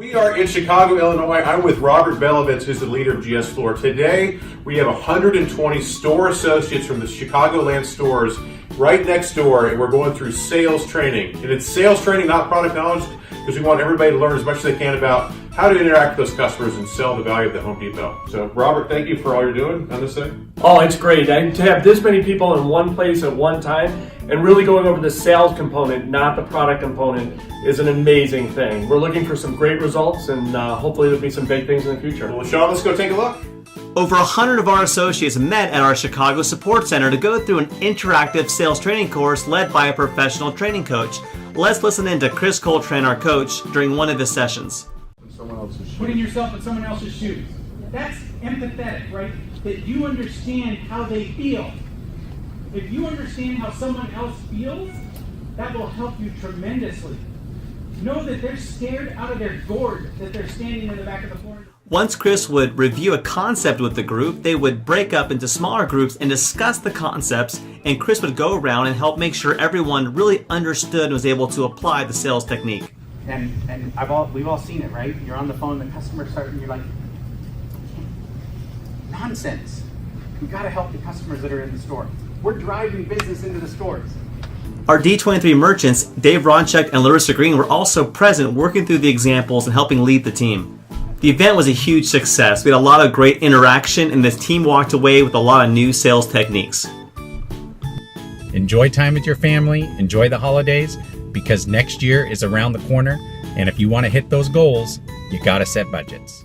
We are in Chicago, Illinois. I'm with Robert Belovitz, who's the leader of GS Floor. Today, we have 120 store associates from the Chicagoland stores right next door, and we're going through sales training. And it's sales training, not product knowledge, because we want everybody to learn as much as they can about how to interact with those customers and sell the value of the Home Depot. So, Robert, thank you for all you're doing on this thing. Oh, it's great. And to have this many people in one place at one time and really going over the sales component, not the product component, is an amazing thing. We're looking for some great results, and hopefully there'll be some big things in the future. Well, Sean, let's go take a look. Over 100 of our associates met at our Chicago Support Center to go through an interactive sales training course led by a professional training coach. Let's listen in to Chris Coltran, our coach, during one of his sessions. Putting yourself in someone else's shoes. That's empathetic, right? That you understand how they feel. If you understand how someone else feels, that will help you tremendously. Know that they're scared out of their gourd, that they're standing in the back of the floor. Once Chris would review a concept with the group, they would break up into smaller groups and discuss the concepts, and Chris would go around and help make sure everyone really understood and was able to apply the sales technique. And we've all seen it, right? You're on the phone, the customer's starting, you're like, nonsense. We got to help the customers that are in the store. We're driving business into the stores. Our D23 merchants, Dave Ronchek and Larissa Green, were also present working through the examples and helping lead the team. The event was a huge success. We had a lot of great interaction, and this team walked away with a lot of new sales techniques. Enjoy time with your family, enjoy the holidays, because next year is around the corner, and if you want to hit those goals, you got to set budgets.